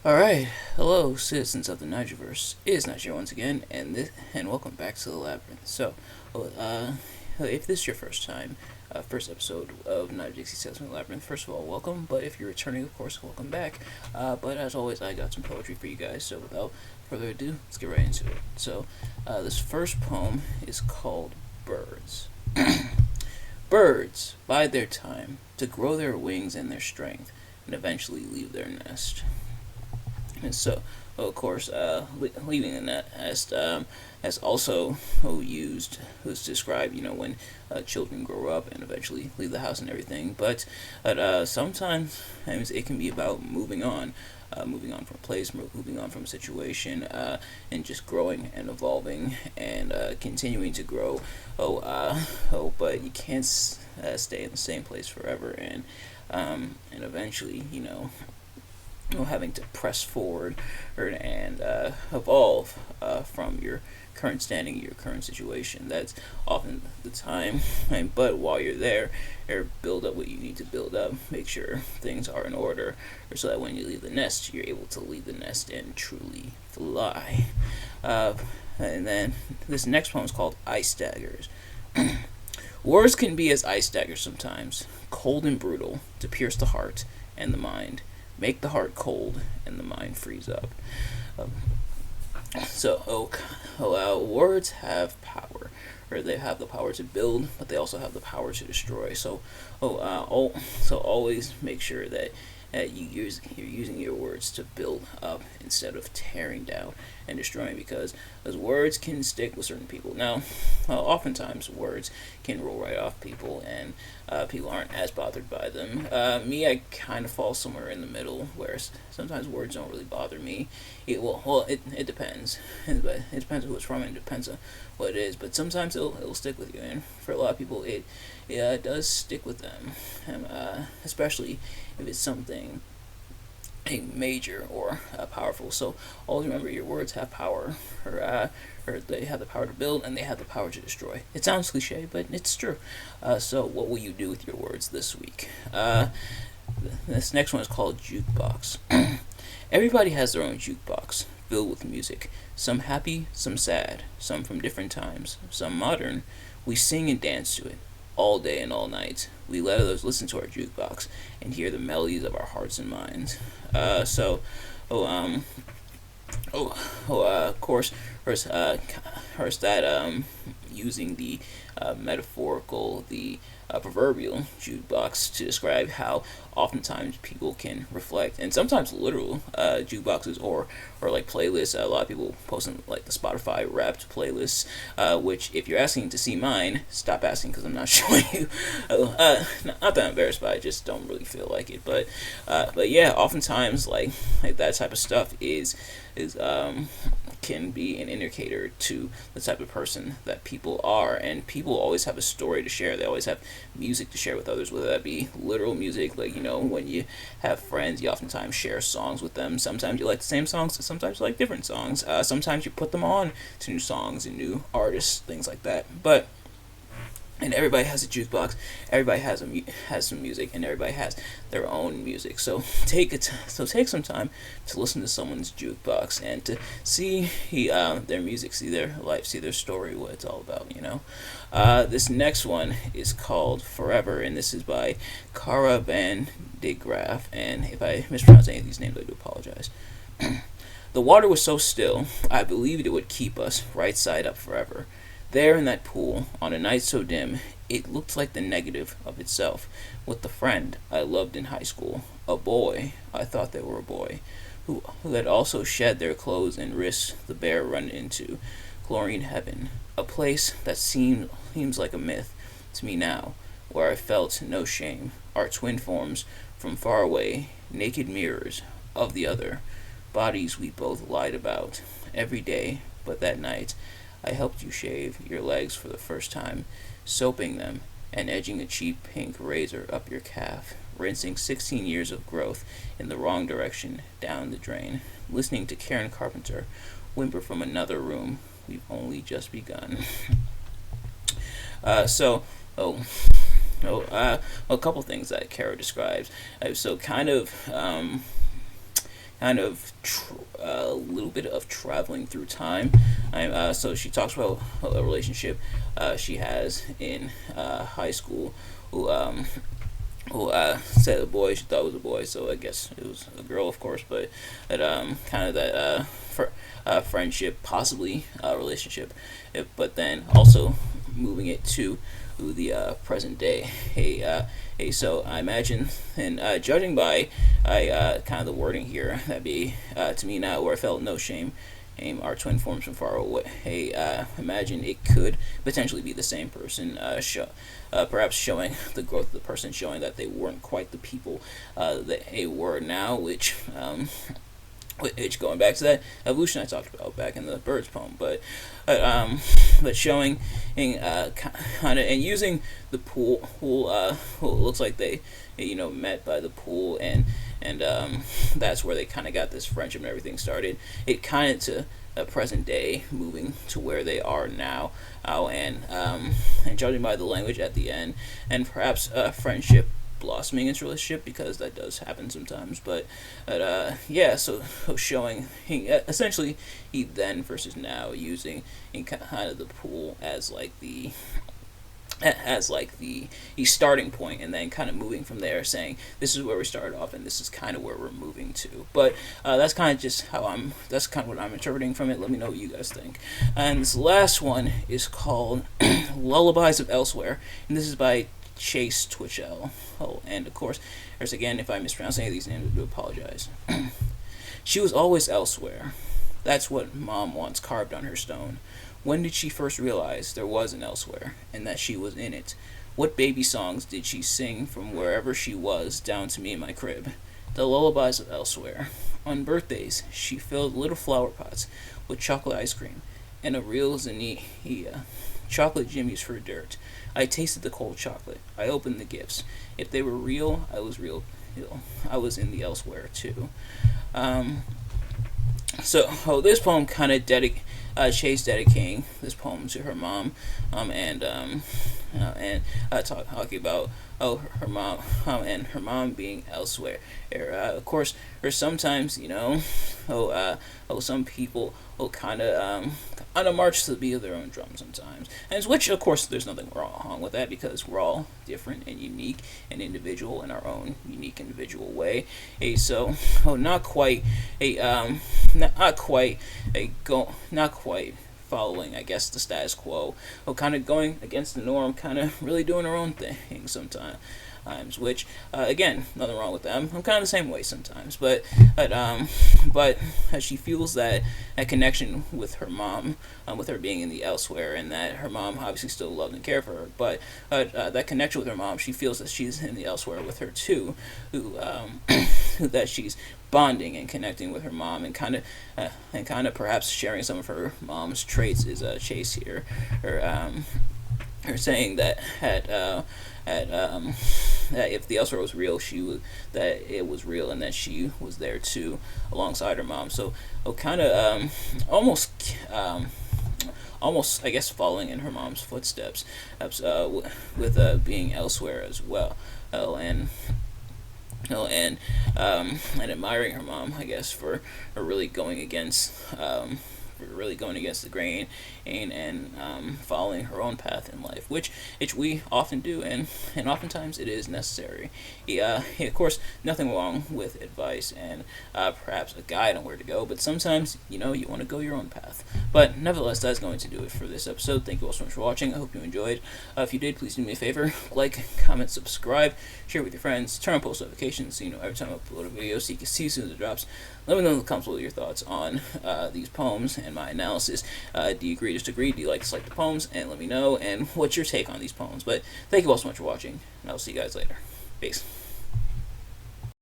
Alright, hello citizens of the Nigelverse. It is Nigel once again, and welcome back to the Labyrinth. If this is your first time, first episode of Dixie Says Labyrinth, first of all, welcome, but if you're returning, of course, welcome back. But as always, I got some poetry for you guys, so without further ado, let's get right into it. This first poem is called Birds. Birds bide their time to grow their wings and their strength, and eventually leave their nest. And so, of course, leaving the nest as also used was to describe, when children grow up and eventually leave the house and everything. But sometimes it can be about moving on from a place, moving on from a situation, and just growing and evolving and continuing to grow. But you can't stay in the same place forever, and eventually, having to press forward and evolve from your current standing, your current situation. That's often the time. But while you're there, build up what you need to build up. Make sure things are in order, so that when you leave the nest, you're able to leave the nest and truly fly. And then this next poem is called Ice Daggers. Words can be as ice daggers sometimes, cold and brutal, to pierce the heart and the mind. Make the heart cold and the mind freeze up. Words have power, or they have the power to build, but they also have the power to destroy. So always make sure that you're using your words to build up instead of tearing down and destroying, because those words can stick with certain people. Now, oftentimes words can roll right off people, and people aren't as bothered by them. I kind of fall somewhere in the middle, where sometimes words don't really bother me. It depends. It depends who it's from, and it depends on what it is. But sometimes it'll stick with you, and for a lot of people, it does stick with them, especially if it's something major or powerful. So always remember, your words have power, or they have the power to build, and they have the power to destroy. It sounds cliche, but it's true. So what will you do with your words this week? This next one is called Jukebox. Everybody has their own jukebox, filled with music. Some happy, some sad, some from different times, some modern. We sing and dance to it all day and all night. We let others listen to our jukebox and hear the melodies of our hearts and minds. Of course, first that using the metaphorical, the proverbial jukebox to describe how oftentimes people can reflect, and sometimes literal jukeboxes or like playlists. A lot of people posting like the Spotify Wrapped playlists, which if you're asking to see mine, stop asking, because I'm not showing you. Not that I'm embarrassed, but I just don't really feel like it. But yeah, oftentimes like that type of stuff is can be an indicator to the type of person that people are, and people always have a story to share. They always have music to share with others, whether that be literal music, like when you have friends, you oftentimes share songs with them. Sometimes you like the same songs, sometimes you like different songs. Sometimes you put them on to new songs and new artists, things like that. And everybody has a jukebox. Everybody has some music, and everybody has their own music. So take some time to listen to someone's jukebox and to see their music, see their life, see their story, what it's all about. This next one is called Forever, and this is by Cara Van de Graff. And if I mispronounce any of these names, I do apologize. The water was so still, I believed it would keep us right side up forever. There in that pool, on a night so dim, it looked like the negative of itself, with the friend I loved in high school, a boy, I thought they were a boy, who had also shed their clothes and risked the bare run into chlorine heaven, a place that seems like a myth to me now, where I felt no shame, our twin forms from far away, naked mirrors of the other, bodies we both lied about every day, but that night, I helped you shave your legs for the first time, soaping them and edging a cheap pink razor up your calf, rinsing 16 years of growth in the wrong direction down the drain, listening to Karen Carpenter whimper from another room. We've only just begun. A couple things that Kara describes. kind of a little bit of traveling through time. So she talks about a relationship she has in high school, who said a boy, she thought it was a boy, so I guess it was a girl, of course, but that kind of that friendship, possibly relationship, but then also moving it to the present day. So I imagine, and judging by kind of the wording here, that'd be to me now where I felt no shame. Our twin forms from far away. Imagine it could potentially be the same person, perhaps showing the growth of the person, showing that they weren't quite the people that they were now, which going back to that evolution I talked about back in the birds poem, but showing kind of and using the pool, who looks like they met by the pool, and that's where they kind of got this friendship and everything started. It kind of to present day, moving to where they are now, and judging by the language at the end, and perhaps friendship blossoming into relationship, because that does happen sometimes. But yeah, so showing essentially he then versus now, using in kind of the pool as like the starting point, and then kind of moving from there, saying this is where we started off and this is kind of where we're moving to. But that's kind of just that's kind of what I'm interpreting from it. Let me know what you guys think. And this last one is called Lullabies of Elsewhere, and this is by Chase Twichell. Oh, and of course, there's again, if I mispronounce any of these names, I do apologize. She was always elsewhere. That's what Mom once carved on her stone. When did she first realize there was an elsewhere, and that she was in it? What baby songs did she sing from wherever she was down to me in my crib? The lullabies of elsewhere. On birthdays, she filled little flower pots with chocolate ice cream and a real Zinnia. Chocolate jimmies for dirt. I tasted the cold chocolate. I opened the gifts. If they were real, I was real. I was in the elsewhere too. So this poem kind of Chase dedicating this poem to her mom, and talking about her mom, and her mom being elsewhere. Of course, there's sometimes some people will kind of march to the beat of their own drum sometimes, and which of course there's nothing wrong with that, because we're all different and unique and individual in our own unique individual way. Not quite following, I guess, the status quo, or kind of going against the norm, kind of really doing her own thing sometimes. Which again, nothing wrong with them. I'm kind of the same way sometimes, but she feels that connection with her mom, with her being in the elsewhere, and that her mom obviously still loved and cared for her, but that connection with her mom, she feels that she's in the elsewhere with her too, who that she's bonding and connecting with her mom, and kind of perhaps sharing some of her mom's traits is Chase here, her saying that that if the elsewhere was real, that it was real, and that she was there too, alongside her mom. So, kind of almost I guess following in her mom's footsteps, with being elsewhere as well, and admiring her mom, I guess, for really going against the grain, and following her own path in life, which we often do, and oftentimes it is necessary. Of course, nothing wrong with advice and perhaps a guide on where to go, but sometimes you want to go your own path. But nevertheless, that's going to do it for this episode. Thank you all so much for watching. I hope you enjoyed. If you did, please do me a favor: like, comment, subscribe, share with your friends, turn on post notifications so you know every time I upload a video, so you can see as soon as it drops. Let me know in the comments what your thoughts on these poems and my analysis. Do you agree, disagree? Do you dislike the poems? And let me know, and what's your take on these poems. But thank you all so much for watching, and I'll see you guys later. Peace.